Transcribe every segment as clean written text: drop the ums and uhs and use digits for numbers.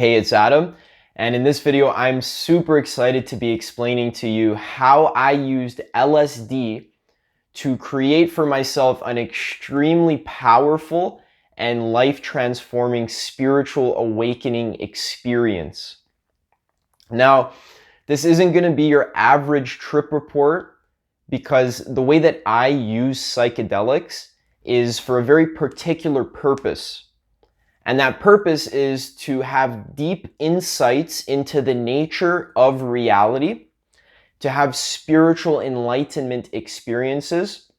Hey, it's Adam, and in this video I'm super excited to be explaining to you how I used LSD to create for myself an extremely powerful and life-transforming spiritual awakening experience. Now, this isn't going to be your average trip report because the way that I use psychedelics is for a very particular purpose. And that purpose is to have deep insights into the nature of reality, to have spiritual enlightenment experiences.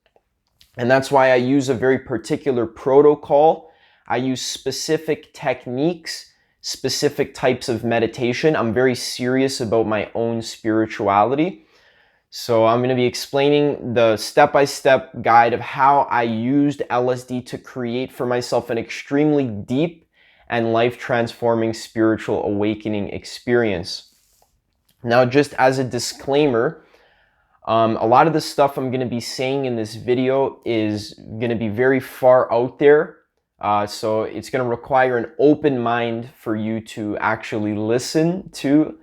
And that's why I use a very particular protocol. I use specific techniques, specific types of meditation. I'm very serious about my own spirituality. So I'm going to be explaining the step-by-step guide of how I used LSD to create for myself an extremely deep and life-transforming spiritual awakening experience. Now, just as a disclaimer, a lot of the stuff I'm going to be saying in this video is going to be very far out there. So it's going to require an open mind for you to actually listen to.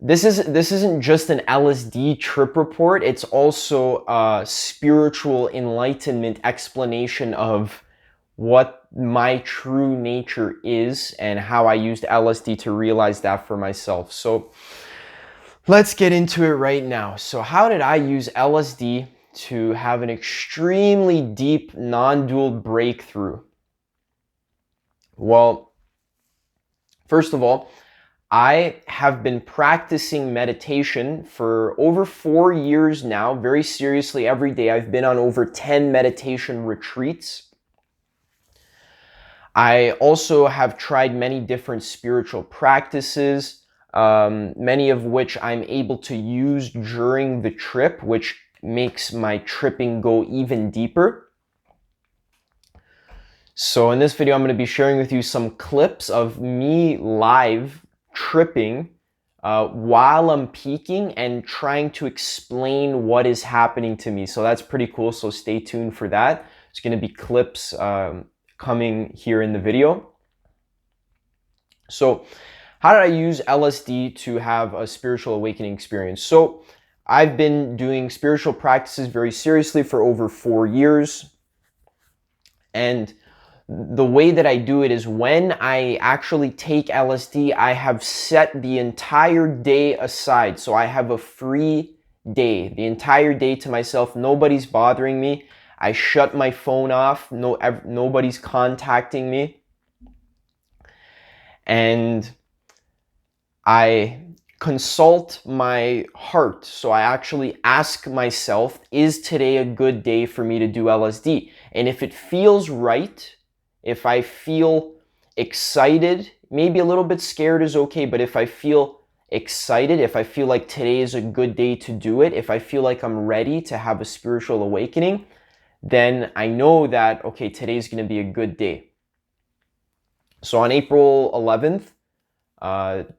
This isn't just an LSD trip report, it's also a spiritual enlightenment explanation of what my true nature is and how I used LSD to realize that for myself. So let's get into it right now. So how did I use LSD to have an extremely deep non-dual breakthrough? Well, first of all, I have been practicing meditation for over 4 years now, very seriously every day. I've been on over 10 meditation retreats. I also have tried many different spiritual practices, many of which I'm able to use during the trip, which makes my tripping go even deeper. So in this video, I'm going to be sharing with you some clips of me live tripping while I'm peaking and trying to explain what is happening to me. So that's pretty cool. So stay tuned for that. There's going to be clips coming here in the video. So how did I use LSD to have a spiritual awakening experience? So I've been doing spiritual practices very seriously for over 4 years. And the way that I do it is when I actually take LSD, I have set the entire day aside. So I have a free day, the entire day to myself. Nobody's bothering me. I shut my phone off. Nobody's contacting me. And I consult my heart. So I actually ask myself, is today a good day for me to do LSD? And if it feels right, if I feel excited, maybe a little bit scared is okay, but if I feel excited, if I feel like today is a good day to do it, if I feel like I'm ready to have a spiritual awakening, then I know that, okay, today's going to be a good day. So on April 11th,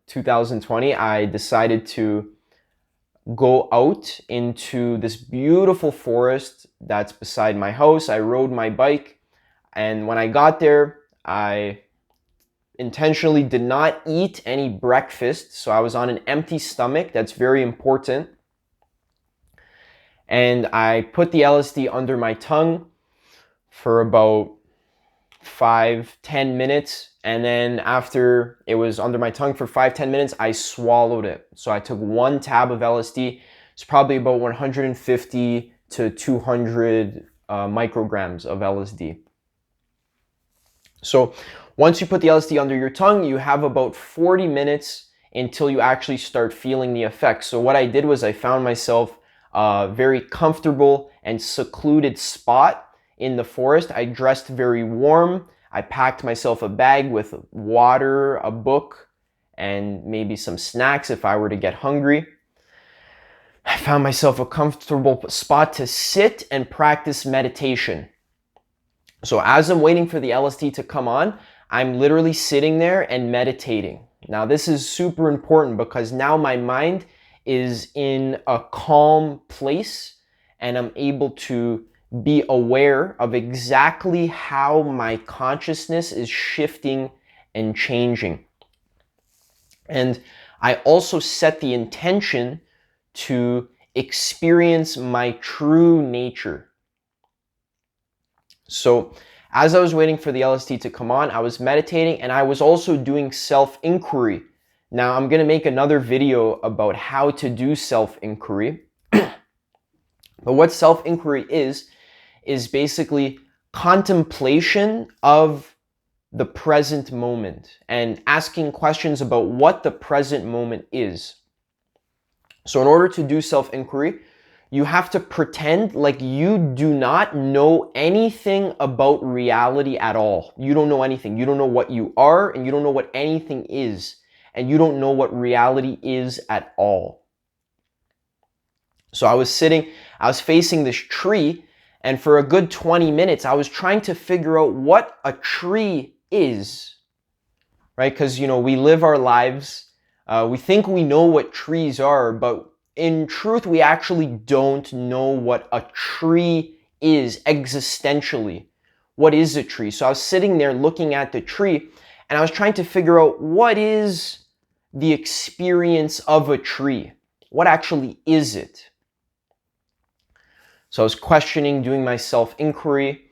2020, I decided to go out into this beautiful forest that's beside my house. I rode my bike. And when I got there, I intentionally did not eat any breakfast. So I was on an empty stomach. That's very important. And I put the LSD under my tongue for about 5-10 minutes. And then after it was under my tongue for 5-10 minutes, I swallowed it. So I took 1 tab of LSD. It's probably about 150 to 200 micrograms of LSD. So once you put the LSD under your tongue, you have about 40 minutes until you actually start feeling the effects. So what I did was I found myself a very comfortable and secluded spot in the forest. I dressed very warm. I packed myself a bag with water, a book, and maybe some snacks if I were to get hungry. I found myself a comfortable spot to sit and practice meditation. So as I'm waiting for the LSD to come on, I'm literally sitting there and meditating. Now this is super important because now my mind is in a calm place and I'm able to be aware of exactly how my consciousness is shifting and changing. And I also set the intention to experience my true nature. So as I was waiting for the LSD to come on, I was meditating and I was also doing self-inquiry. Now I'm going to make another video about how to do self-inquiry. But what self-inquiry is basically contemplation of the present moment and asking questions about what the present moment is. So in order to do self-inquiry, you have to pretend like you do not know anything about reality at all. You don't know anything. You don't know what you are, and you don't know what anything is. And you don't know what reality is at all. So I was facing this tree, and for a good 20 minutes, I was trying to figure out what a tree is, right? Because, we live our lives, we think we know what trees are, but in truth, we actually don't know what a tree is existentially. What is a tree? So I was sitting there looking at the tree, and I was trying to figure out what is the experience of a tree? What actually is it? So I was questioning, doing my self-inquiry,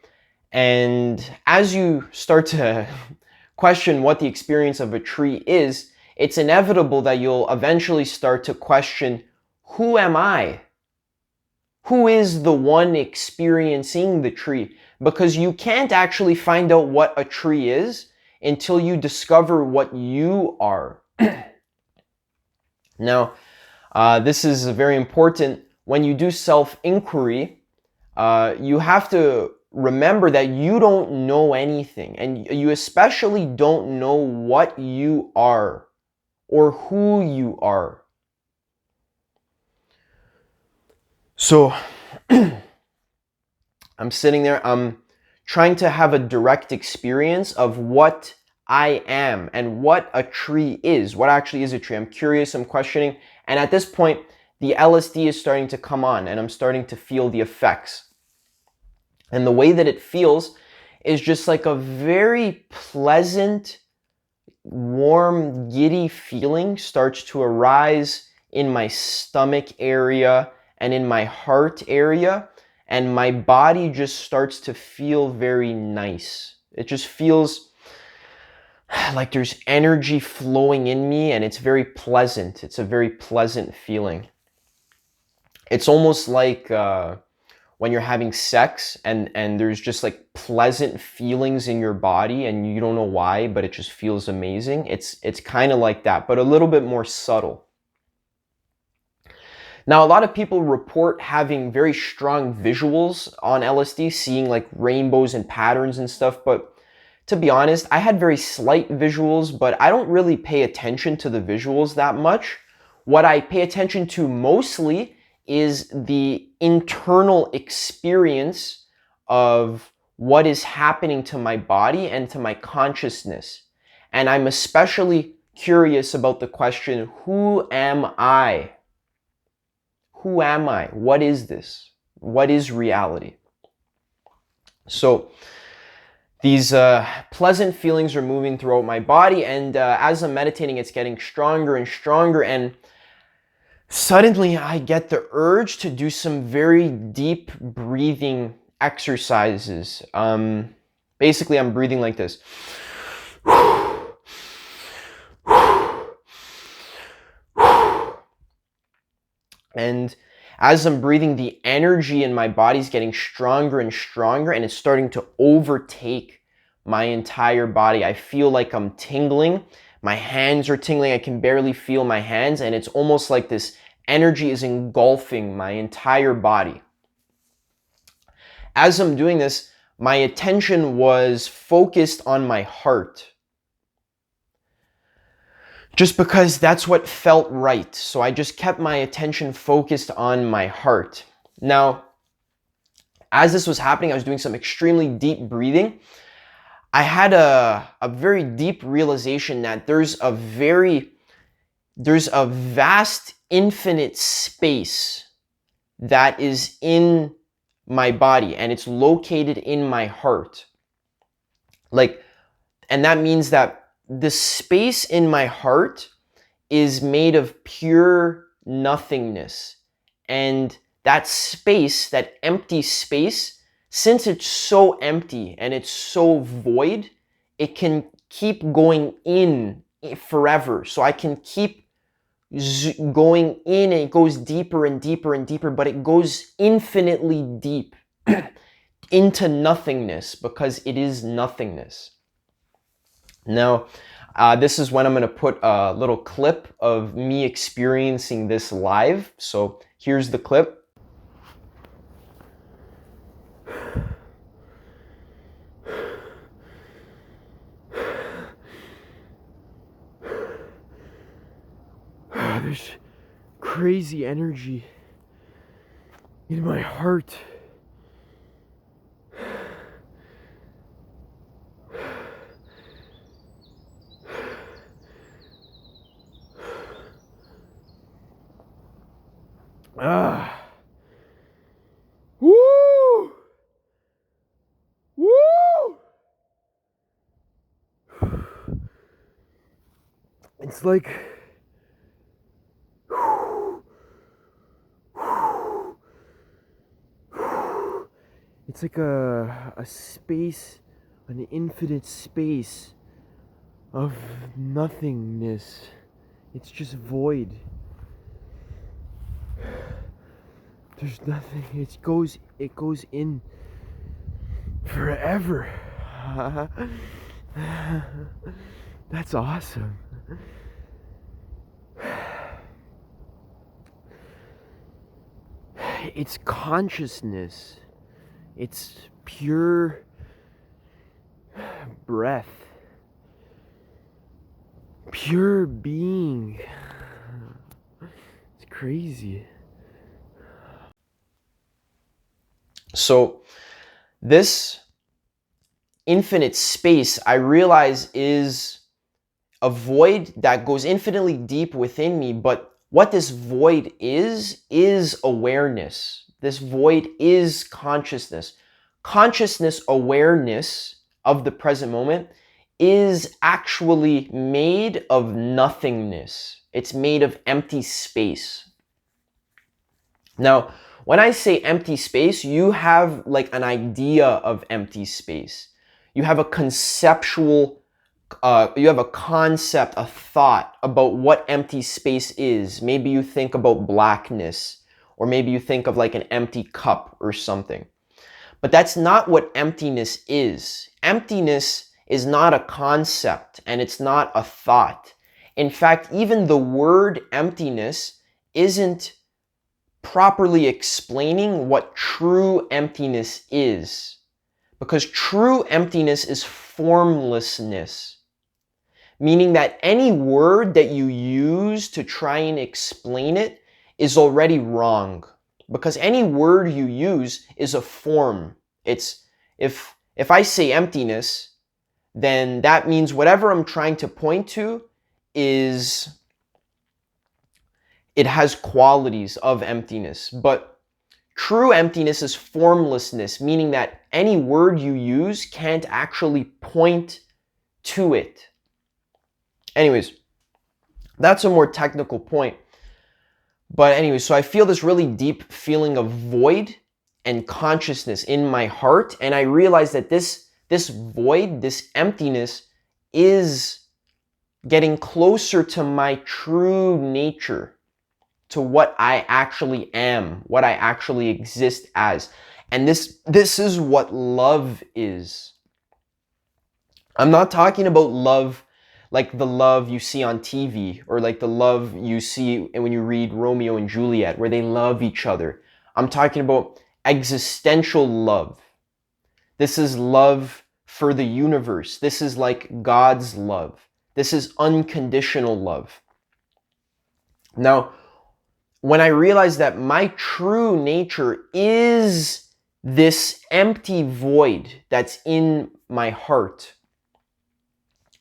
and as you start to question what the experience of a tree is, it's inevitable that you'll eventually start to question, who am I? Who is the one experiencing the tree? Because you can't actually find out what a tree is until you discover what you are. Now, this is very important. When you do self-inquiry, you have to remember that you don't know anything, and you especially don't know what you are or who you are. So I'm sitting there, I'm trying to have a direct experience of what I am and what a tree is. What actually is a tree? I'm curious, I'm questioning, and at this point, the LSD is starting to come on and I'm starting to feel the effects. And the way that it feels is just like a very pleasant, warm, giddy feeling starts to arise in my stomach area and in my heart area, and my body just starts to feel very nice. It just feels like there's energy flowing in me, and it's very pleasant. It's a very pleasant feeling. It's almost like when you're having sex and there's just like pleasant feelings in your body and you don't know why, but it just feels amazing. It's kind of like that, but a little bit more subtle. Now, a lot of people report having very strong visuals on LSD, seeing like rainbows and patterns and stuff, but to be honest, I had very slight visuals, but I don't really pay attention to the visuals that much. What I pay attention to mostly is the internal experience of what is happening to my body and to my consciousness. And I'm especially curious about the question, who am I? Who am I? What is this? What is reality? So these pleasant feelings are moving throughout my body, and as I'm meditating, it's getting stronger and stronger, and suddenly I get the urge to do some very deep breathing exercises. Basically, I'm breathing like this. And as I'm breathing, the energy in my body is getting stronger and stronger, and it's starting to overtake my entire body. I feel like I'm tingling. My hands are tingling. I can barely feel my hands, and it's almost like this energy is engulfing my entire body. As I'm doing this, my attention was focused on my heart, just because that's what felt right. So I just kept my attention focused on my heart. Now, as this was happening, I was doing some extremely deep breathing. I had a very deep realization that there's a vast, infinite space that is in my body, and it's located in my heart. Like, and that means that the space in my heart is made of pure nothingness. And that space, that empty space, since it's so empty and it's so void, it can keep going in forever. So I can keep going in, and it goes deeper and deeper and deeper, but it goes infinitely deep into nothingness, because it is nothingness. Now, this is when I'm going to put a little clip of me experiencing this live. So here's the clip. There's crazy energy in my heart. Woo! Woo! It's like it's like a space, an infinite space of nothingness. It's just void. There's nothing. It goes in forever. That's awesome. It's consciousness. It's pure breath. Pure being. It's crazy. So this infinite space, I realize, is a void that goes infinitely deep within me, but what this void is awareness. This void is consciousness. Consciousness awareness of the present moment is actually made of nothingness. It's made of empty space. Now, when I say empty space, you have like an idea of empty space. You have a conceptual, you have a concept, a thought about what empty space is. Maybe you think about blackness, or maybe you think of like an empty cup or something. But that's not what emptiness is. Emptiness is not a concept, and it's not a thought. In fact, even the word emptiness isn't properly explaining what true emptiness is. Because true emptiness is formlessness. Meaning that any word that you use to try and explain it is already wrong. Because any word you use is a form. It's, if I say emptiness, then that means whatever I'm trying to point to is, it has qualities of emptiness. But true emptiness is formlessness, meaning that any word you use can't actually point to it. Anyways, that's a more technical point. But anyways, so I feel this really deep feeling of void and consciousness in my heart, and I realize that this void, this emptiness, is getting closer to my true nature, to what I actually am, what I actually exist as. And this is what love is. I'm not talking about love like the love you see on TV, or like the love you see when you read Romeo and Juliet, where they love each other. I'm talking about existential love. This is love for the universe. This is like God's love. This is unconditional love. Now, when I realize that my true nature is this empty void that's in my heart,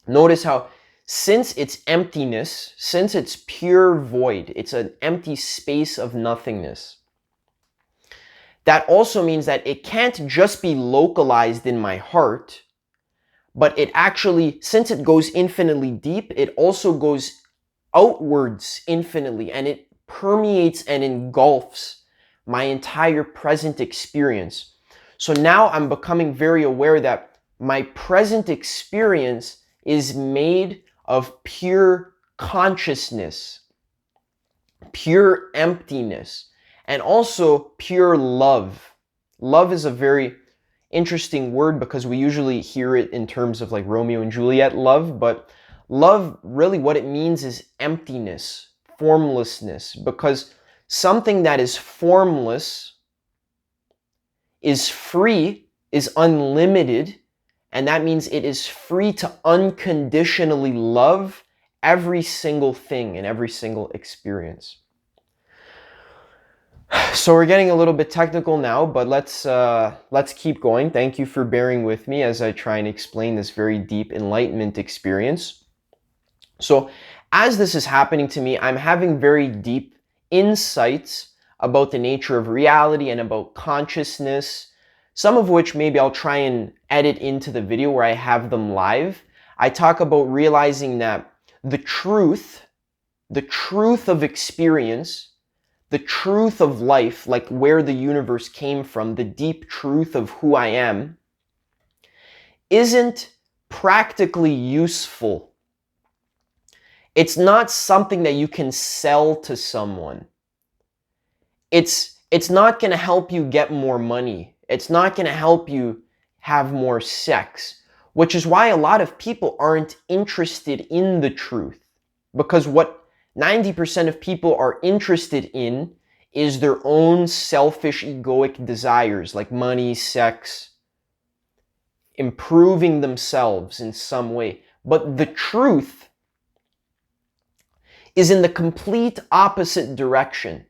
notice how, since it's emptiness, since it's pure void, it's an empty space of nothingness, that also means that it can't just be localized in my heart, but it actually, since it goes infinitely deep, it also goes outwards infinitely, and it permeates and engulfs my entire present experience. So now I'm becoming very aware that my present experience is made of pure consciousness, pure emptiness, and also pure love. Love is a very interesting word because we usually hear it in terms of like Romeo and Juliet love, but love, really what it means is emptiness, formlessness, because something that is formless is free, is unlimited, and that means it is free to unconditionally love every single thing and every single experience. So we're getting a little bit technical now, but let's keep going. Thank you for bearing with me as I try and explain this very deep enlightenment experience. So as this is happening to me, I'm having very deep insights about the nature of reality and about consciousness, some of which maybe I'll try and edit into the video where I have them live. I talk about realizing that the truth of experience, the truth of life, like where the universe came from, the deep truth of who I am, isn't practically useful. It's not something that you can sell to someone. It's not going to help you get more money. It's not going to help you have more sex, which is why a lot of people aren't interested in the truth. Because what 90% of people are interested in is their own selfish, egoic desires like money, sex, improving themselves in some way. But the truth is in the complete opposite direction.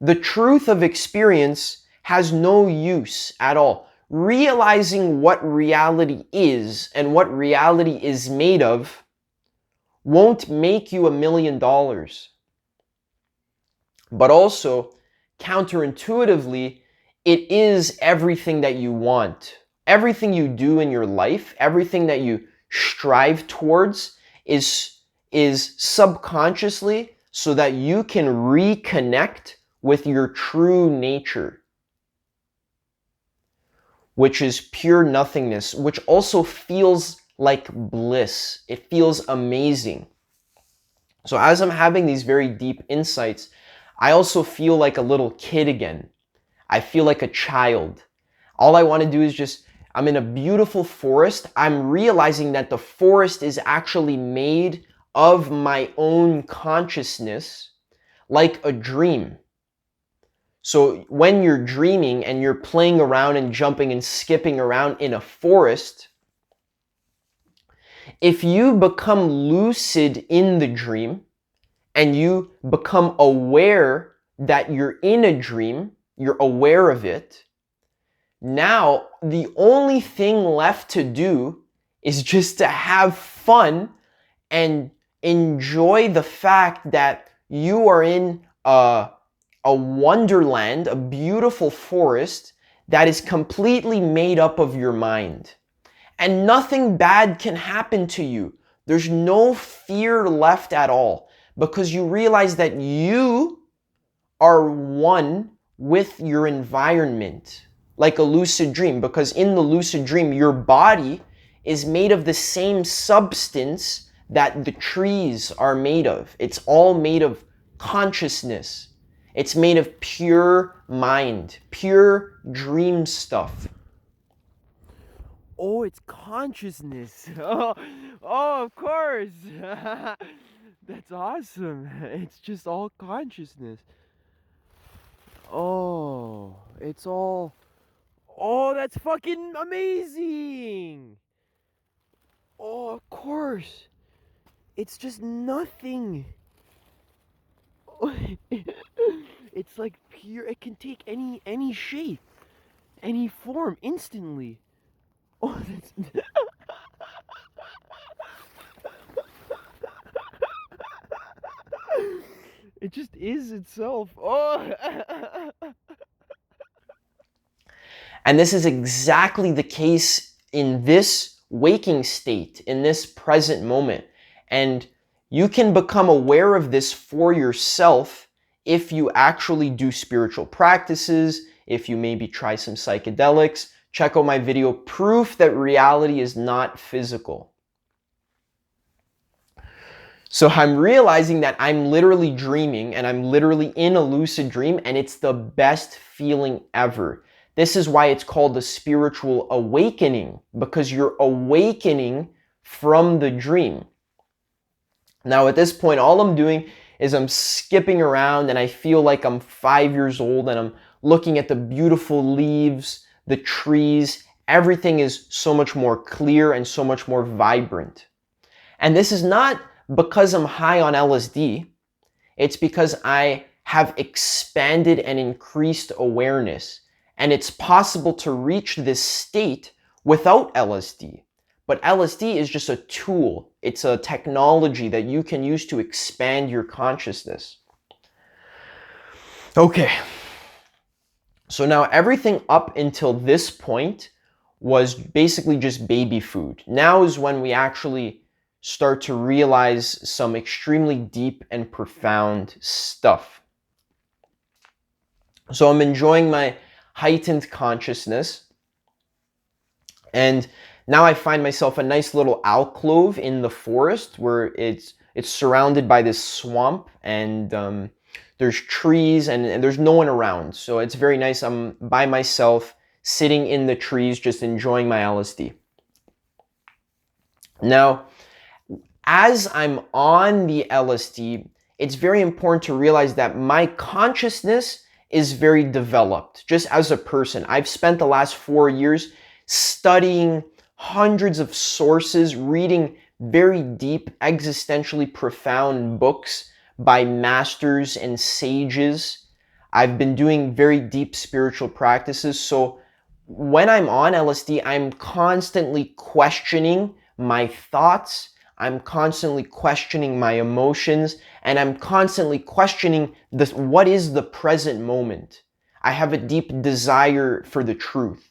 The truth of experience has no use at all. Realizing what reality is and what reality is made of won't make you $1 million. But also, counterintuitively, it is everything that you want. Everything you do in your life, everything that you strive towards is subconsciously so that you can reconnect with your true nature, which is pure nothingness, which also feels like bliss. It feels amazing. So as I'm having these very deep insights, I also feel like a little kid again. I feel like a child. All I want to do is I'm in a beautiful forest. I'm realizing that the forest is actually made of my own consciousness, like a dream. So when you're dreaming and you're playing around and jumping and skipping around in a forest, if you become lucid in the dream and you become aware that you're in a dream, you're aware of it, now the only thing left to do is just to have fun and enjoy the fact that you are in a wonderland, a beautiful forest that is completely made up of your mind. And nothing bad can happen to you. There's no fear left at all because you realize that you are one with your environment, like a lucid dream. Because in the lucid dream, your body is made of the same substance that the trees are made of. It's all made of consciousness. It's made of pure mind, pure dream stuff. Oh, it's consciousness. Oh, of course. That's awesome. It's just all consciousness. Oh, it's all... Oh, that's fucking amazing. Oh, of course. It's just nothing. It's like pure. It can take any shape, any form instantly. Oh, that's... It just is itself. Oh. And this is exactly the case in this waking state, in this present moment. And you can become aware of this for yourself if you actually do spiritual practices, if you maybe try some psychedelics. Check out my video, Proof That Reality is Not Physical. So I'm realizing that I'm literally dreaming, and I'm literally in a lucid dream, and it's the best feeling ever. This is why it's called the spiritual awakening, because you're awakening from the dream. Now at this point, all I'm doing is I'm skipping around, and I feel like I'm 5 years old, and I'm looking at the beautiful leaves, the trees. Everything is so much more clear and so much more vibrant. And this is not because I'm high on LSD. It's because I have expanded and increased awareness. And it's possible to reach this state without LSD. But LSD is just a tool. It's a technology that you can use to expand your consciousness. Okay. So now everything up until this point was basically just baby food. Now is when we actually start to realize some extremely deep and profound stuff. So I'm enjoying my heightened consciousness, and now I find myself a nice little alcove in the forest where it's surrounded by this swamp, and there's trees, and there's no one around. So it's very nice. I'm by myself, sitting in the trees, just enjoying my LSD. Now, as I'm on the LSD, it's very important to realize that my consciousness is very developed. Just as a person, I've spent the last 4 years studying hundreds of sources, reading very deep, existentially profound books by masters and sages. I've been doing very deep spiritual practices. So when I'm on LSD, I'm constantly questioning my thoughts. I'm constantly questioning my emotions, and I'm constantly questioning this, what is the present moment? I have a deep desire for the truth.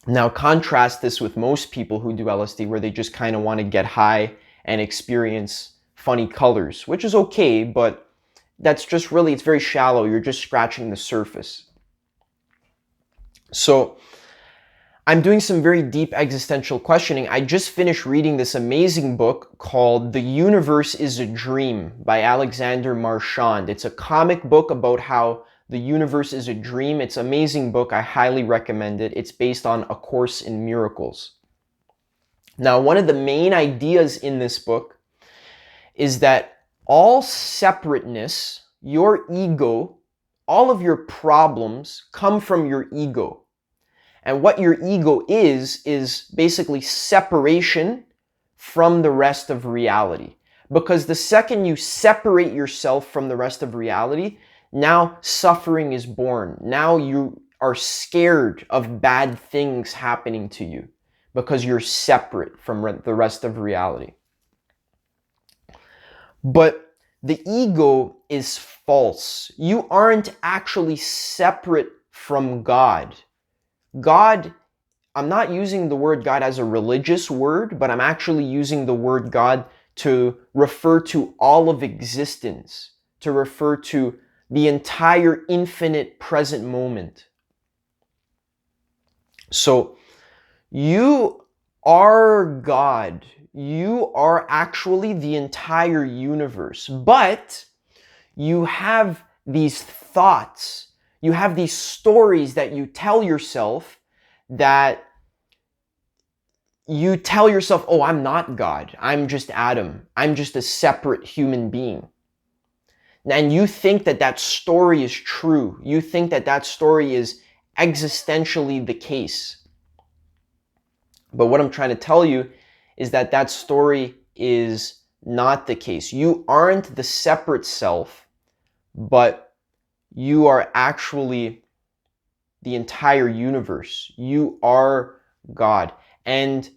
Now contrast this with most people who do LSD, where they just kind of want to get high and experience funny colors, which is okay, but that's just really, it's very shallow. You're just scratching the surface. So I'm doing some very deep existential questioning. I just finished reading this amazing book called The Universe is a Dream by Alexander Marchand. It's a comic book about how the universe is a dream. It's an amazing book. I highly recommend it. It's based on A Course in Miracles. Now, one of the main ideas in this book is that all separateness, your ego, all of your problems come from your ego. And what your ego is basically separation from the rest of reality. Because the second you separate yourself from the rest of reality, now suffering is born. Now you are scared of bad things happening to you because you're separate from the rest of reality. But the ego is false. You aren't actually separate from God. God, I'm not using the word God as a religious word, but I'm actually using the word God to refer to all of existence, to refer to the entire infinite present moment. So you are God. You are actually the entire universe, but you have these thoughts. You have these stories that you tell yourself, that you tell yourself, oh, I'm not God. I'm just Adam. I'm just a separate human being. And you think that that story is true. You think that that story is existentially the case. But what I'm trying to tell you is that that story is not the case. You aren't the separate self, but you are actually the entire universe. You are God. And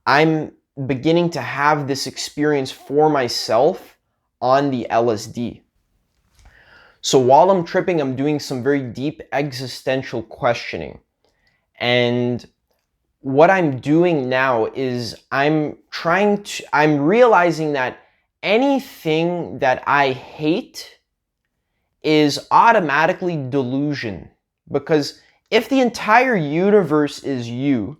I'm beginning to have this experience for myself on the LSD. So while I'm tripping, I'm doing some very deep existential questioning. And what I'm doing now is I'm realizing that anything that I hate is automatically delusion. Because if the entire universe is you,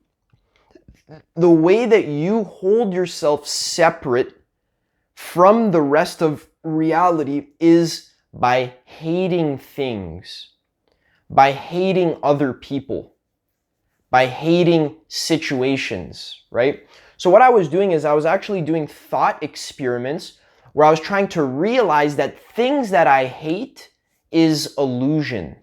the way that you hold yourself separate from the rest of reality is by hating things, by hating other people, by hating situations, right? So what I was doing is I was actually doing thought experiments where I was trying to realize that things that I hate is illusion.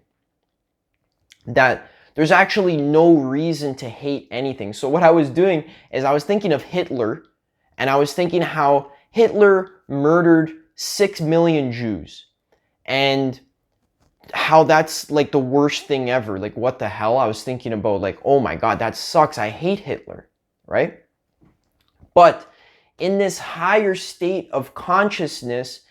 That there's actually no reason to hate anything. So what I was doing is I was thinking of Hitler, and I was thinking how Hitler murdered 6 million Jews, and how that's like the worst thing ever. Like, what the hell? I was thinking about like, oh my God, that sucks. I hate Hitler, right? But in this higher state of consciousness,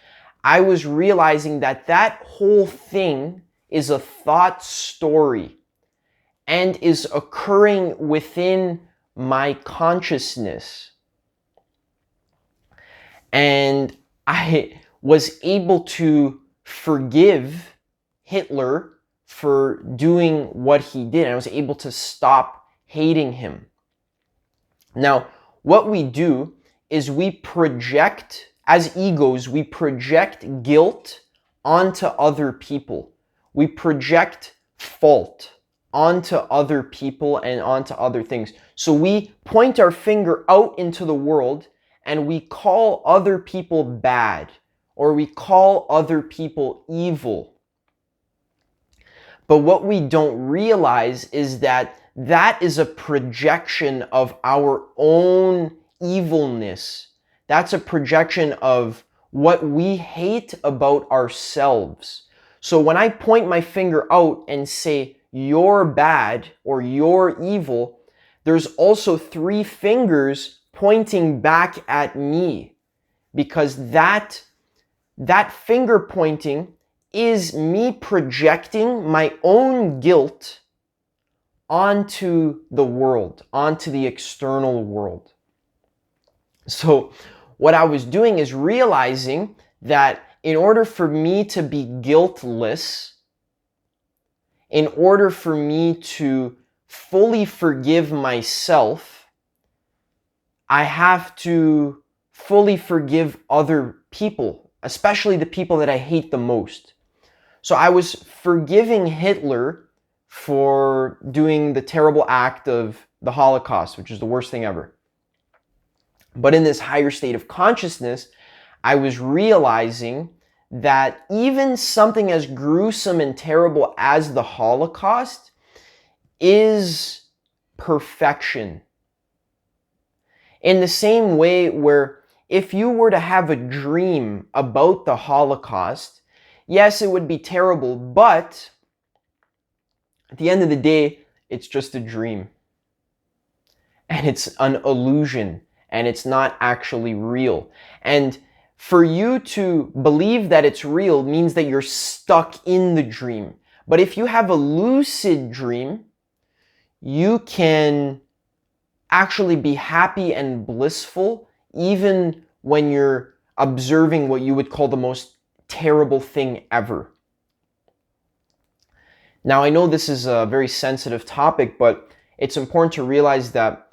I was realizing that that whole thing is a thought story and is occurring within my consciousness. And I was able to forgive Hitler for doing what he did. And I was able to stop hating him. Now, what we do is we project, as egos, we project guilt onto other people. We project fault onto other people and onto other things. So we point our finger out into the world and we call other people bad, or we call other people evil. But what we don't realize is that that is a projection of our own evilness. That's a projection of what we hate about ourselves. So when I point my finger out and say, you're bad or you're evil, there's also 3 fingers pointing back at me, because that finger pointing is me projecting my own guilt onto the world, onto the external world. So what I was doing is realizing that in order for me to be guiltless, in order for me to fully forgive myself, I have to fully forgive other people, especially the people that I hate the most. So I was forgiving Hitler for doing the terrible act of the Holocaust, which is the worst thing ever. But in this higher state of consciousness, I was realizing that even something as gruesome and terrible as the Holocaust is perfection. In the same way where if you were to have a dream about the Holocaust, yes, it would be terrible, but at the end of the day, it's just a dream. And it's an illusion, and it's not actually real. And for you to believe that it's real means that you're stuck in the dream. But if you have a lucid dream, you can actually be happy and blissful even when you're observing what you would call the most terrible thing ever. Now, I know this is a very sensitive topic, but it's important to realize that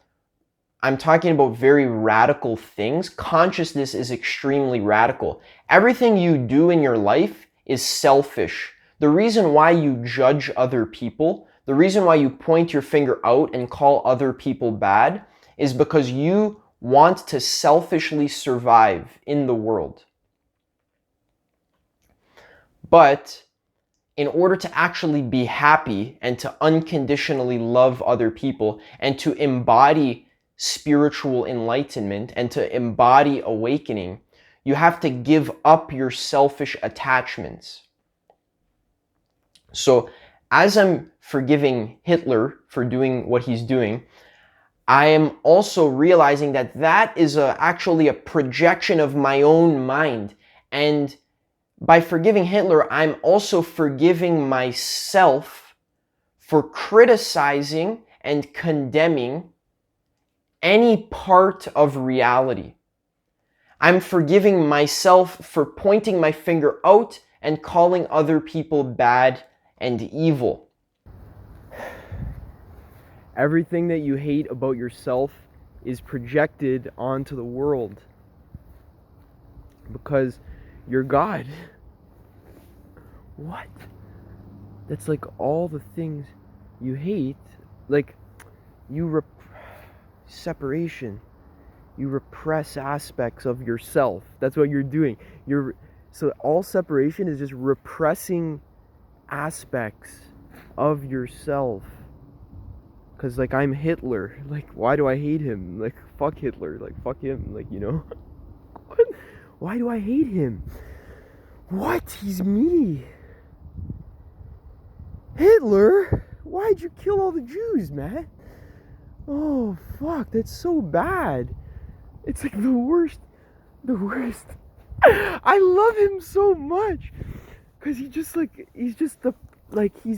I'm talking about very radical things. Consciousness is extremely radical. Everything you do in your life is selfish. The reason why you judge other people, the reason why you point your finger out and call other people bad, is because you want to selfishly survive in the world. But in order to actually be happy and to unconditionally love other people and to embody spiritual enlightenment and to embody awakening, you have to give up your selfish attachments. So as I'm forgiving Hitler for doing what he's doing, I am also realizing that that is actually a projection of my own mind. And by forgiving Hitler, I'm also forgiving myself for criticizing and condemning any part of reality. I'm forgiving myself for pointing my finger out and calling other people bad and evil. Everything that you hate about yourself is projected onto the world because you're God. What? That's like all the things you hate, like separation. You repress aspects of yourself. That's what you're doing. So all separation is just repressing aspects of yourself. Cause like I'm Hitler. Like why do I hate him? Like fuck Hitler. Like fuck him. Like What? Why do I hate him? What? He's me. Hitler? Why'd you kill all the Jews, man? Oh fuck, that's so bad. It's like the worst. I love him so much. Cause he's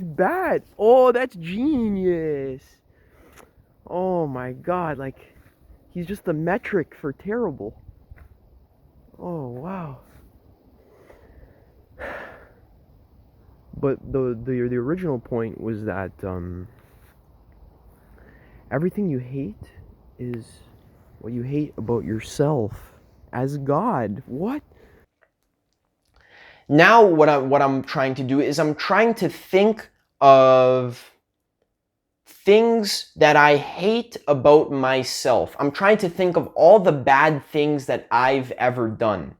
bad. Oh, that's genius. Oh my god, like, he's just the metric for terrible. Oh wow. But the original point was that everything you hate is what you hate about yourself as God. What? Now what I'm trying to do is I'm trying to think of things that I hate about myself. I'm trying to think of all the bad things that I've ever done.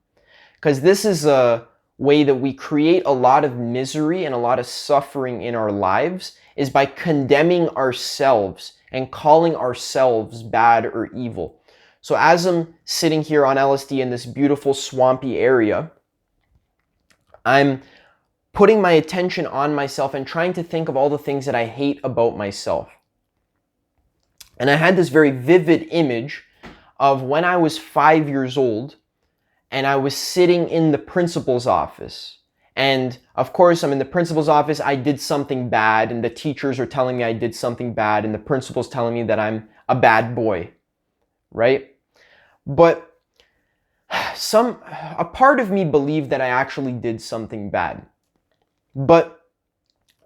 Because this is a way that we create a lot of misery and a lot of suffering in our lives, is by condemning ourselves and calling ourselves bad or evil. So as I'm sitting here on LSD in this beautiful swampy area, I'm putting my attention on myself and trying to think of all the things that I hate about myself. And I had this very vivid image of when I was 5 years old and I was sitting in the principal's office. And of course, I'm in the principal's office, I did something bad, and the teachers are telling me I did something bad, and the principal's telling me that I'm a bad boy, right? But a part of me believed that I actually did something bad. But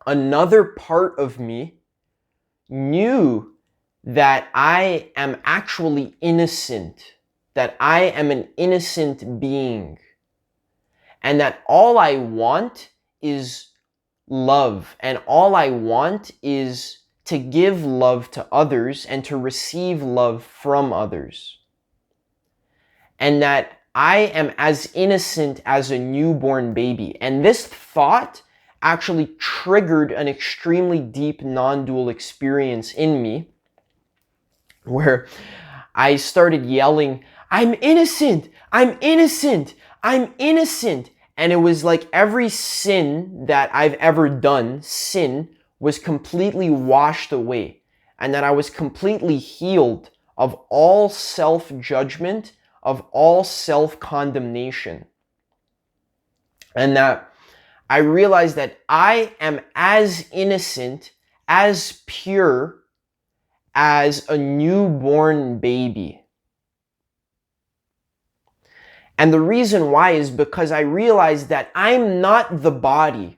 another part of me knew that I am actually innocent, that I am an innocent being, and that all I want is love, and all I want is to give love to others and to receive love from others. And that I am as innocent as a newborn baby. And this thought actually triggered an extremely deep non-dual experience in me, where I started yelling, "I'm innocent! I'm innocent! I'm innocent!" And it was like every sin that I've ever done, sin, was completely washed away. And that I was completely healed of all self-judgment, of all self-condemnation. And that I realized that I am as innocent, as pure, as a newborn baby. And the reason why is because I realized that I'm not the body.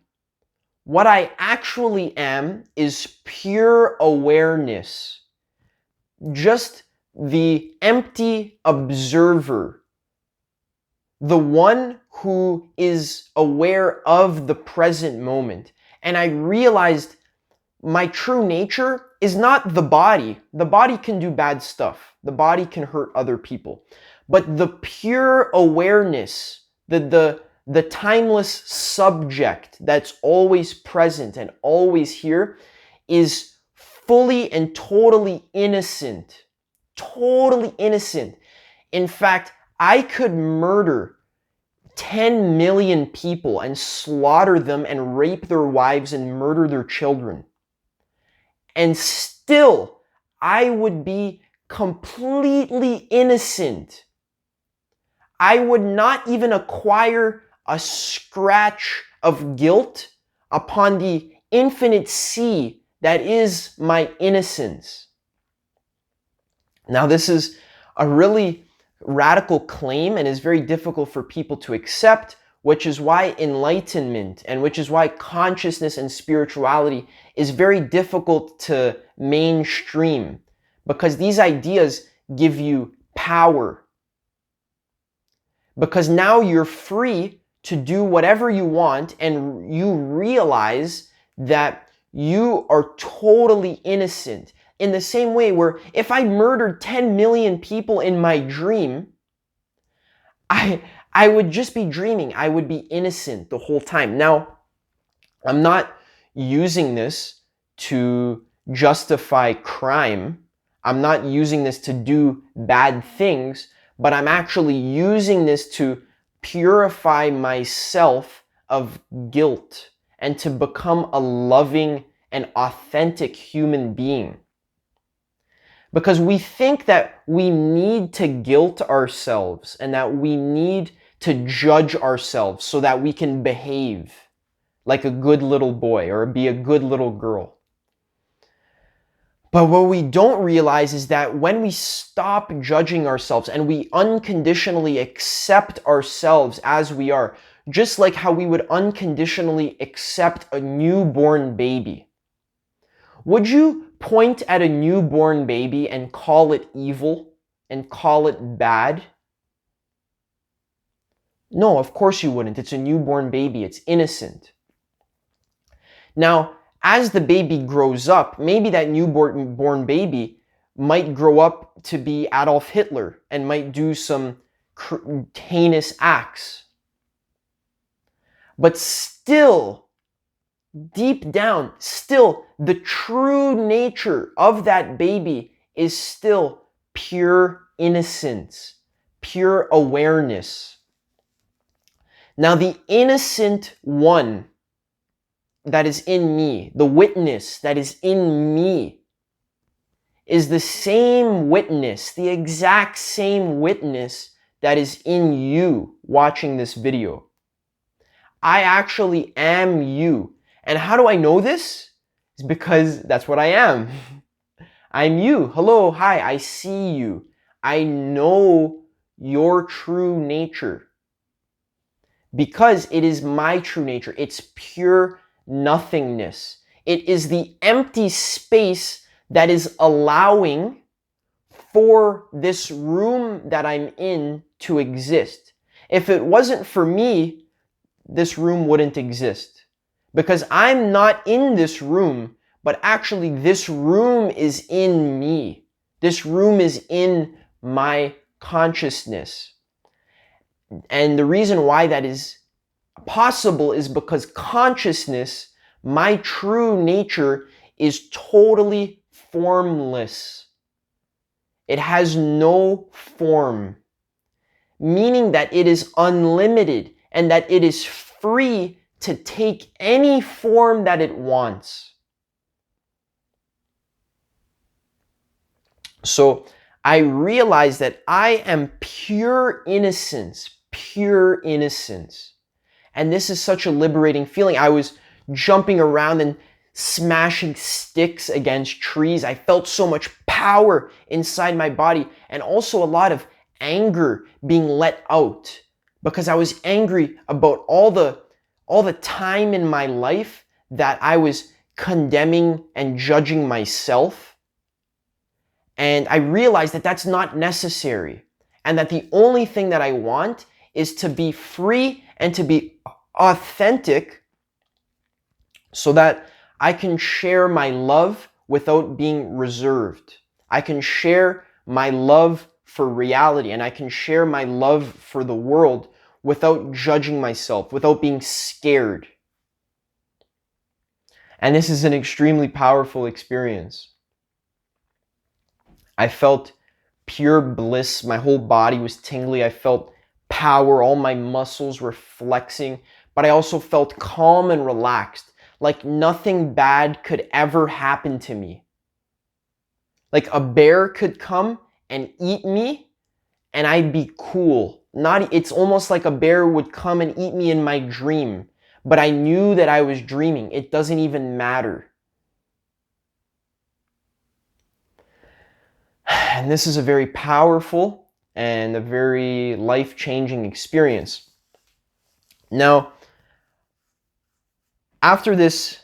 What I actually am is pure awareness. Just the empty observer. The one who is aware of the present moment. And I realized my true nature is not the body. The body can do bad stuff. The body can hurt other people. But the pure awareness, the timeless subject that's always present and always here, is fully and totally innocent. Totally innocent. In fact, I could murder 10 million people and slaughter them and rape their wives and murder their children. And still, I would be completely innocent. I would not even acquire a scratch of guilt upon the infinite sea that is my innocence. Now, this is a really radical claim and is very difficult for people to accept, which is why enlightenment and which is why consciousness and spirituality is very difficult to mainstream, because these ideas give you power. Because now you're free to do whatever you want, and you realize that you are totally innocent. In the same way where if I murdered 10 million people in my dream, I would just be dreaming. I would be innocent the whole time. Now, I'm not using this to justify crime. I'm not using this to do bad things, but I'm actually using this to purify myself of guilt and to become a loving and authentic human being. Because we think that we need to guilt ourselves and that we need to judge ourselves so that we can behave like a good little boy or be a good little girl. But what we don't realize is that when we stop judging ourselves and we unconditionally accept ourselves as we are, just like how we would unconditionally accept a newborn baby. Would you point at a newborn baby and call it evil and call it bad? No, of course you wouldn't. It's a newborn baby. It's innocent. Now, as the baby grows up, maybe that newborn baby might grow up to be Adolf Hitler and might do some heinous acts. But still, deep down, still, the true nature of that baby is still pure innocence, pure awareness. Now, the innocent one that is in me, the witness that is in me, is the same witness, the exact same witness that is in you watching this video. I actually am you. And how do I know this? It's because that's what I am. I'm you. Hello, hi, I see you. I know your true nature. Because it is my true nature. It's pure nothingness. It is the empty space that is allowing for this room that I'm in to exist. If it wasn't for me, this room wouldn't exist. Because I'm not in this room, but actually this room is in me. This room is in my consciousness. And the reason why that is possible is because consciousness, my true nature, is totally formless. It has no form, meaning that it is unlimited and that it is free to take any form that it wants. So I realize that I am pure innocence, pure innocence. And this is such a liberating feeling. I was jumping around and smashing sticks against trees. I felt so much power inside my body and also a lot of anger being let out because I was angry about all the time in my life that I was condemning and judging myself. And I realized that that's not necessary and that the only thing that I want is to be free and to be authentic so that I can share my love without being reserved. I can share my love for reality and I can share my love for the world without judging myself, without being scared. And this is an extremely powerful experience. I felt pure bliss. My whole body was tingly. I felt power. All my muscles were flexing. But I also felt calm and relaxed, like nothing bad could ever happen to me. Like a bear could come and eat me, and I'd be cool. It's almost like a bear would come and eat me in my dream, but I knew that I was dreaming. It doesn't even matter. And this is a very powerful and a very life-changing experience. Now, after this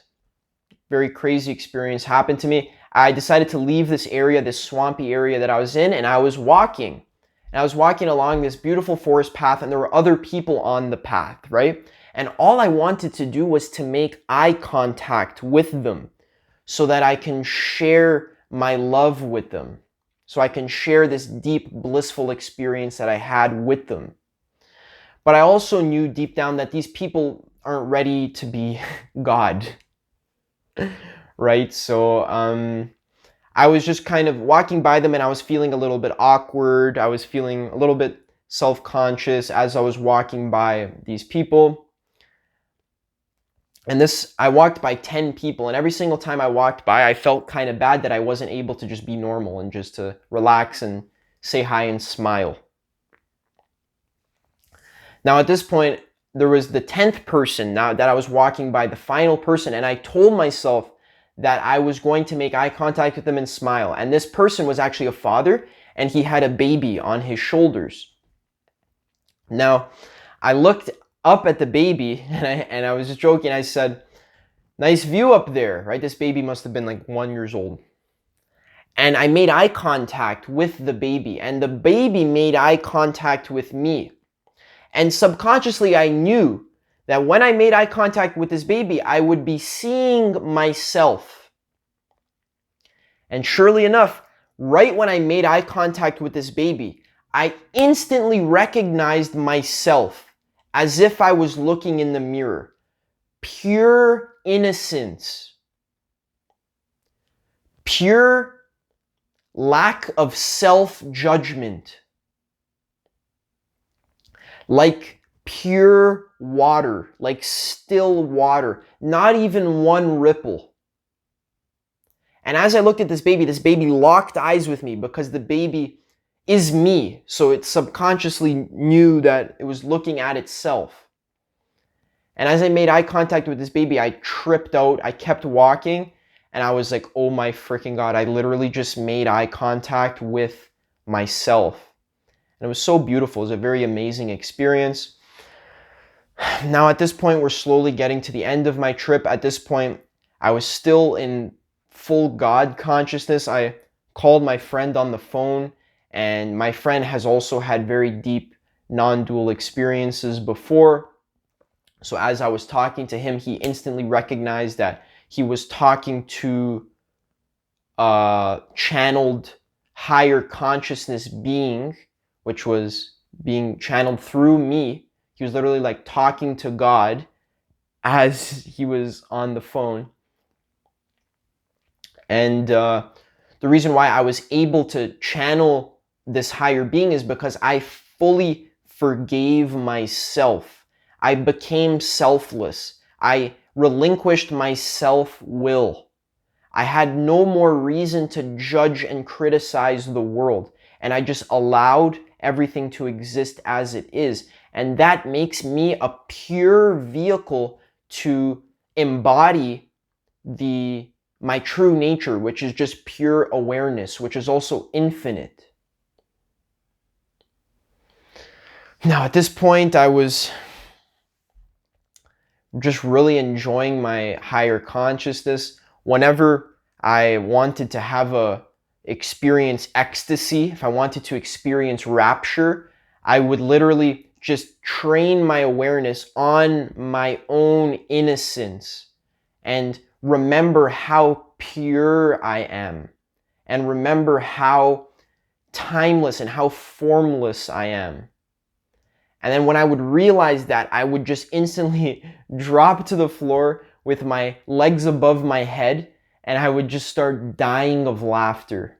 very crazy experience happened to me, I decided to leave this area, this swampy area that I was in, and I was walking. And I was walking along this beautiful forest path, and there were other people on the path, right? And all I wanted to do was to make eye contact with them so that I can share my love with them. So I can share this deep, blissful experience that I had with them. But I also knew deep down that these people aren't ready to be God. Right? So I was just kind of walking by them, and I was feeling a little bit awkward. I was feeling a little bit self-conscious as I was walking by these people. And I walked by 10 people, and every single time I walked by, I felt kind of bad that I wasn't able to just be normal and just to relax and say hi and smile. Now at this point, there was the 10th person now that I was walking by, the final person, and I told myself that I was going to make eye contact with them and smile. And this person was actually a father, and he had a baby on his shoulders. Now, I looked up at the baby, and I was just joking. I said, "Nice view up there," right? This baby must have been like 1 year old. And I made eye contact with the baby, and the baby made eye contact with me. And subconsciously, I knew that when I made eye contact with this baby, I would be seeing myself. And surely enough, right when I made eye contact with this baby, I instantly recognized myself as if I was looking in the mirror. Pure innocence. Pure lack of self-judgment. Like pure water, like still water, not even one ripple. And as I looked at this baby locked eyes with me because the baby is me. So it subconsciously knew that it was looking at itself. And as I made eye contact with this baby, I tripped out. I kept walking, and I was like, oh my freaking God, I literally just made eye contact with myself. And it was so beautiful. It was a very amazing experience. Now at this point, we're slowly getting to the end of my trip. At this point, I was still in full God consciousness. I called my friend on the phone, and my friend has also had very deep non-dual experiences before. So as I was talking to him, he instantly recognized that he was talking to a channeled higher consciousness being, which was being channeled through me. He was literally like talking to God as he was on the phone. And the reason why I was able to channel this higher being is because I fully forgave myself. I became selfless. I relinquished my self-will. I had no more reason to judge and criticize the world. And I just allowed everything to exist as it is. And that makes me a pure vehicle to embody my true nature, which is just pure awareness, which is also infinite. Now, at this point, I was just really enjoying my higher consciousness. Whenever I wanted to experience ecstasy, if I wanted to experience rapture, I would literally just train my awareness on my own innocence and remember how pure I am, and remember how timeless and how formless I am. And then when I would realize that, I would just instantly drop to the floor with my legs above my head, and I would just start dying of laughter.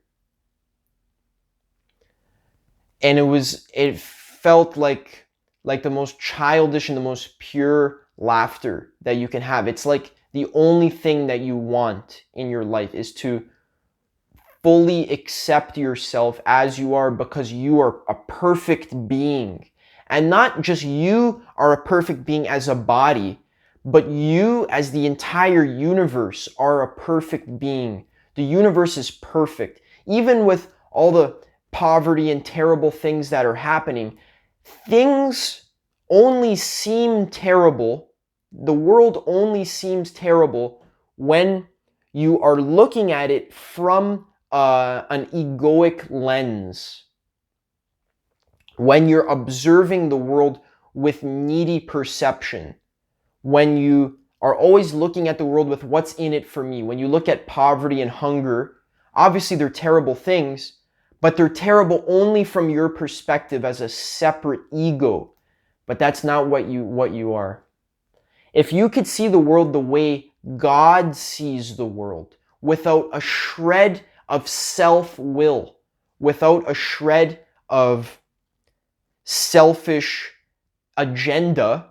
And it felt like the most childish and the most pure laughter that you can have. It's like the only thing that you want in your life is to fully accept yourself as you are, because you are a perfect being. And not just you are a perfect being as a body, but you as the entire universe are a perfect being. The universe is perfect. Even with all the poverty and terrible things that are happening, things only seem terrible. The world only seems terrible when you are looking at it from an egoic lens. When you're observing the world with needy perception. When you are always looking at the world with what's in it for me. When you look at poverty and hunger, obviously they're terrible things, but they're terrible only from your perspective as a separate ego. But that's not what you are. If you could see the world the way God sees the world, without a shred of self-will, without a shred of selfish agenda,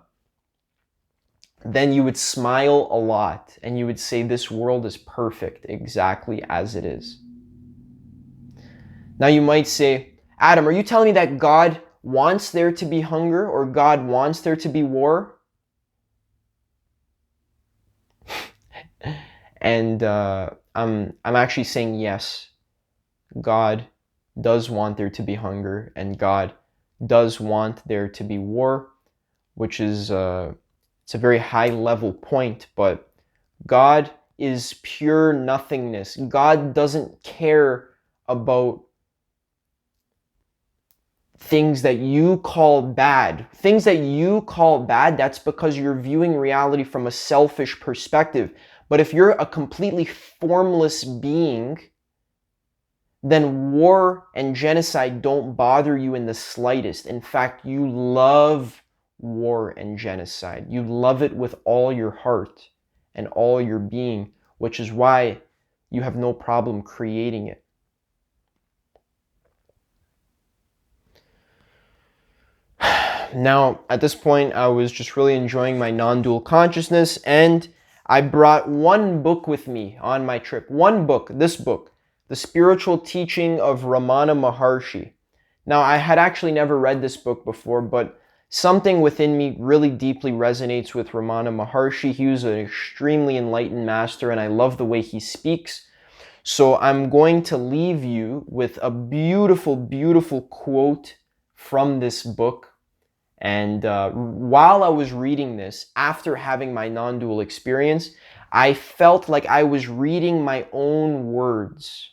then you would smile a lot and you would say, this world is perfect exactly as it is. Now you might say, Adam, are you telling me that God wants there to be hunger, or God wants there to be war? And I'm actually saying yes. God does want there to be hunger, and God does want there to be war, which is it's a very high level point, but God is pure nothingness. God doesn't care about things that you call bad. Things that you call bad, that's because you're viewing reality from a selfish perspective. But if you're a completely formless being, then war and genocide don't bother you in the slightest. In fact, you love war and genocide. You love it with all your heart and all your being, which is why you have no problem creating it. Now, at this point, I was just really enjoying my non-dual consciousness, and I brought one book with me on my trip. One book, this book, The Spiritual Teaching of Ramana Maharshi. Now, I had actually never read this book before, but something within me really deeply resonates with Ramana Maharshi. He was an extremely enlightened master, and I love the way he speaks. So I'm going to leave you with a beautiful, beautiful quote from this book. And while I was reading this, after having my non-dual experience, I felt like I was reading my own words.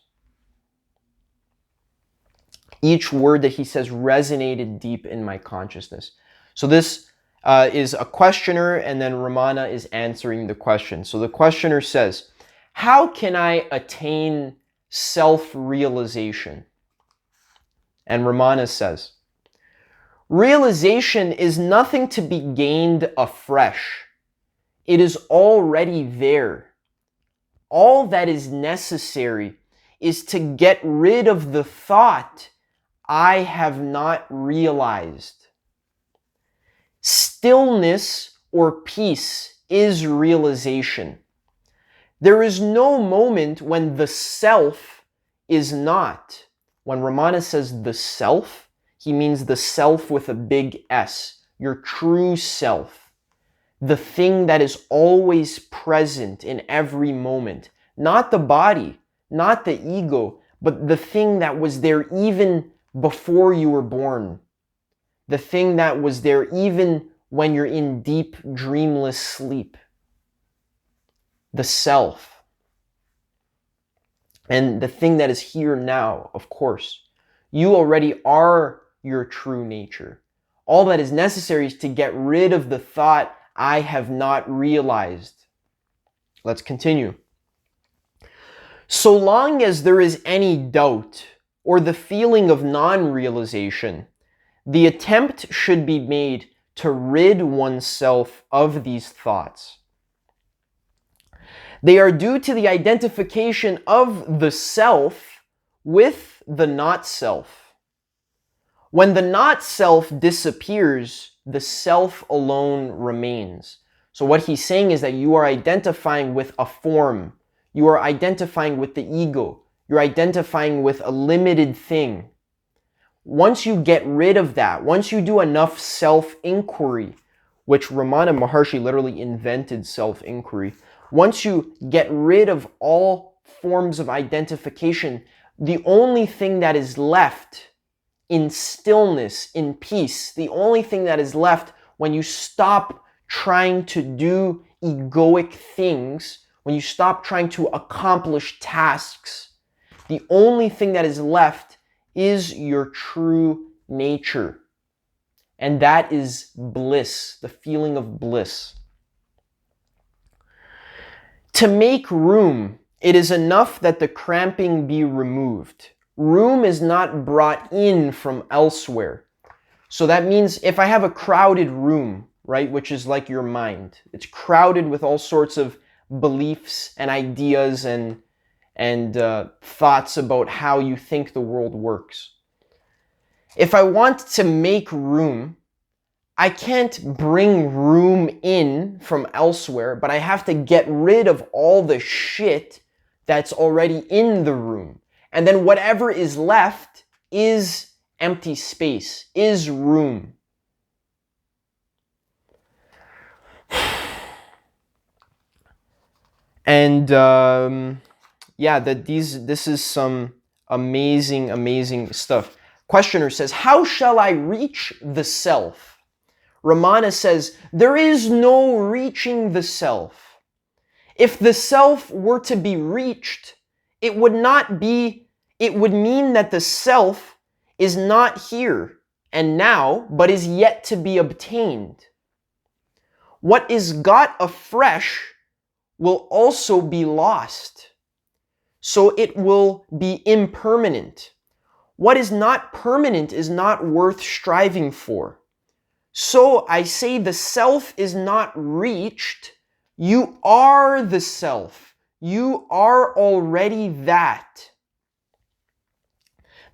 Each word that he says resonated deep in my consciousness. So this is a questioner, and then Ramana is answering the question. So the questioner says, how can I attain self-realization? And Ramana says, realization is nothing to be gained afresh. It is already there. All that is necessary is to get rid of the thought, I have not realized. Stillness or peace is realization. There is no moment when the self is not. When Ramana says the self, he means the self with a big S, your true self. The thing that is always present in every moment. Not the body, not the ego, but the thing that was there even before you were born. The thing that was there even when you're in deep, dreamless sleep. The self. And the thing that is here now, of course. You already are your true nature. All that is necessary is to get rid of the thought, I have not realized. Let's continue. So long as there is any doubt or the feeling of non-realization, the attempt should be made to rid oneself of these thoughts. They are due to the identification of the self with the not-self. When the not-self disappears, the self alone remains. So what he's saying is that you are identifying with a form. You are identifying with the ego. You're identifying with a limited thing. Once you get rid of that, once you do enough self-inquiry, which Ramana Maharshi literally invented self-inquiry, once you get rid of all forms of identification, the only thing that is left in stillness, in peace, the only thing that is left when you stop trying to do egoic things, when you stop trying to accomplish tasks, the only thing that is left is your true nature. And that is bliss, the feeling of bliss. To make room, it is enough that the cramping be removed. Room is not brought in from elsewhere. So that means if I have a crowded room, right, which is like your mind, it's crowded with all sorts of beliefs and ideas and thoughts about how you think the world works. If I want to make room, I can't bring room in from elsewhere, but I have to get rid of all the shit that's already in the room. And then whatever is left is empty space, is room. And yeah, this is some amazing stuff. Questioner says, how shall I reach the self? Ramana says, there is no reaching the self. If the self were to be reached, it would mean that the self is not here and now, but is yet to be obtained. What is got afresh will also be lost, so it will be impermanent. What is not permanent is not worth striving for. So I say the self is not reached. You are the self. You are already that.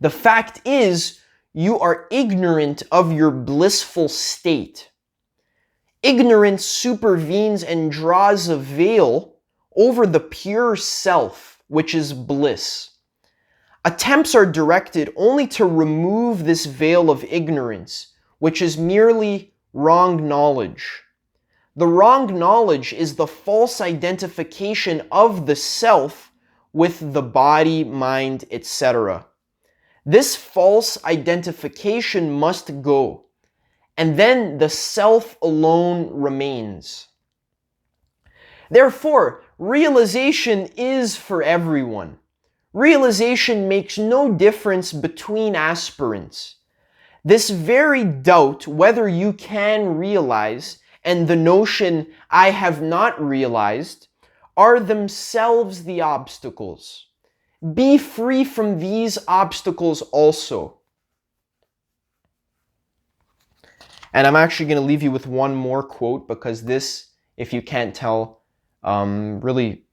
The fact is, you are ignorant of your blissful state. Ignorance supervenes and draws a veil over the pure self, which is bliss. Attempts are directed only to remove this veil of ignorance, which is merely wrong knowledge. The wrong knowledge is the false identification of the self with the body, mind, etc. This false identification must go, and then the self alone remains. Therefore, realization is for everyone. Realization makes no difference between aspirants. This very doubt whether you can realize and the notion I have not realized are themselves the obstacles. Be free from these obstacles also. And I'm actually going to leave you with one more quote, because this, if you can't tell, really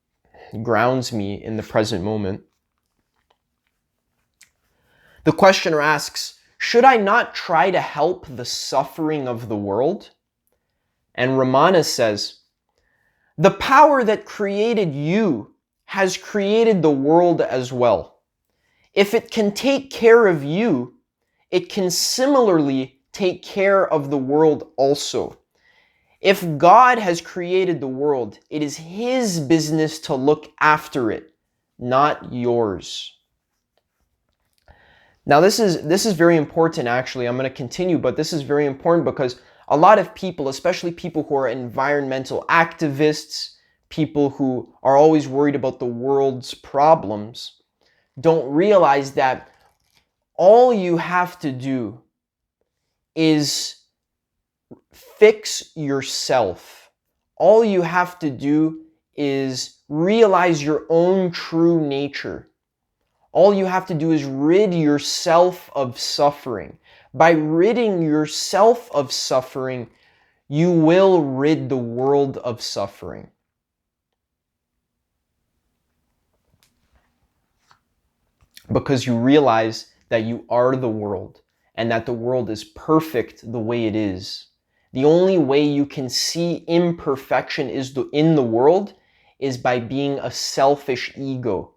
grounds me in the present moment. The questioner asks, should I not try to help the suffering of the world? And Ramana says, the power that created you has created the world as well. If it can take care of you, it can similarly take care of the world also. If God has created the world, it is His business to look after it, not yours. Now this is very important actually. I'm going to continue, but this is very important because a lot of people, especially people who are environmental activists, people who are always worried about the world's problems, don't realize that all you have to do is fix yourself. All you have to do is realize your own true nature. All you have to do is rid yourself of suffering. By ridding yourself of suffering, you will rid the world of suffering. Because you realize that you are the world and that the world is perfect the way it is. The only way you can see imperfection in the world is by being a selfish ego.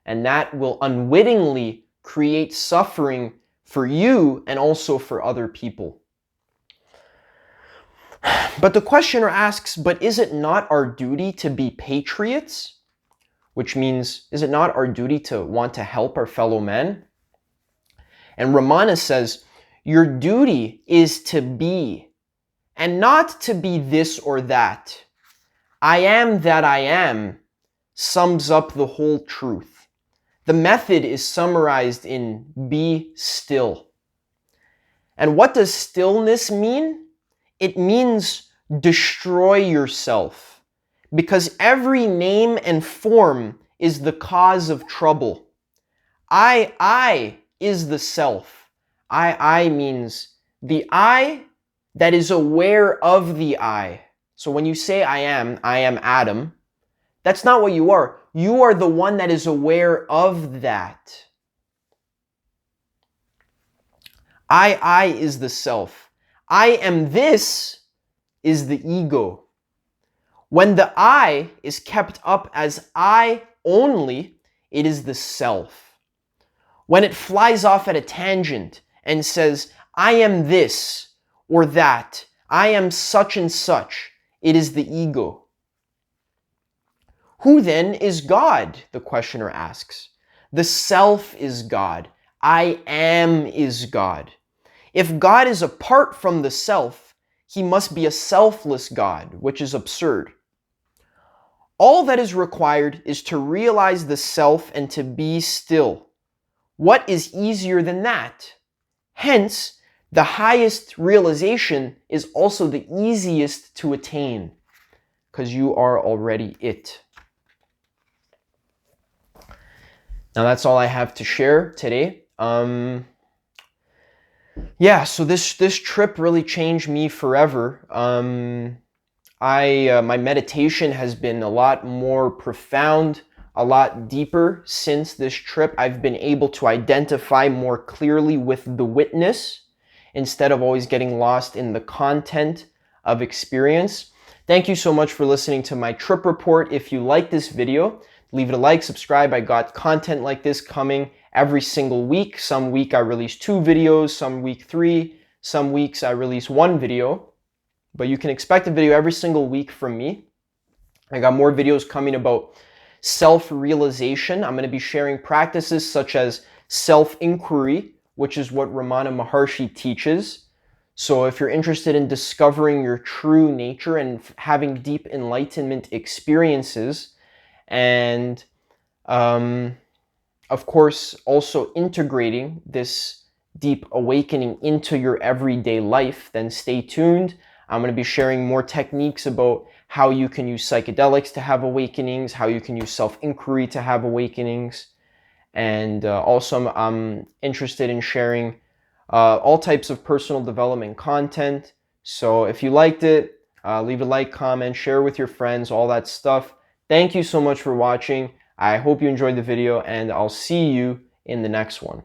and that will unwittingly create suffering for you and also for other people. But the questioner asks, but is it not our duty to be patriots? Which means, is it not our duty to want to help our fellow men? And Ramana says, your duty is to be, and not to be this or that. I am that I am sums up the whole truth. The method is summarized in be still. And what does stillness mean? It means destroy yourself, because every name and form is the cause of trouble. I is the self. I means the I that is aware of the I. So when you say I am Adam, that's not what you are. You are the one that is aware of that. I is the self. I am this is the ego. When the I is kept up as I only, it is the self. When it flies off at a tangent and says, I am this or that, I am such and such, it is the ego. Who then is God? The questioner asks. The self is God. I am is God. If God is apart from the self, he must be a selfless God, which is absurd. All that is required is to realize the self and to be still. What is easier than that? Hence, the highest realization is also the easiest to attain, because you are already it. Now that's all I have to share today. So this trip really changed me forever. My meditation has been a lot more profound, a lot deeper since this trip. I've been able to identify more clearly with the witness instead of always getting lost in the content of experience. Thank you so much for listening to my trip report. If you like this video, leave it a like, subscribe. I got content like this coming every single week. Some week I release 2 videos, some week 3, some weeks I release 1 video. But you can expect a video every single week from me. I got more videos coming about self-realization. I'm going to be sharing practices such as self-inquiry, which is what Ramana Maharshi teaches. So if you're interested in discovering your true nature and having deep enlightenment experiences, and of course also integrating this deep awakening into your everyday life, then stay tuned. I'm going to be sharing more techniques about how you can use psychedelics to have awakenings, how you can use self-inquiry to have awakenings. And also I'm interested in sharing all types of personal development content. So if you liked it, leave a like, comment, share with your friends, all that stuff. Thank you so much for watching. I hope you enjoyed the video, and I'll see you in the next one.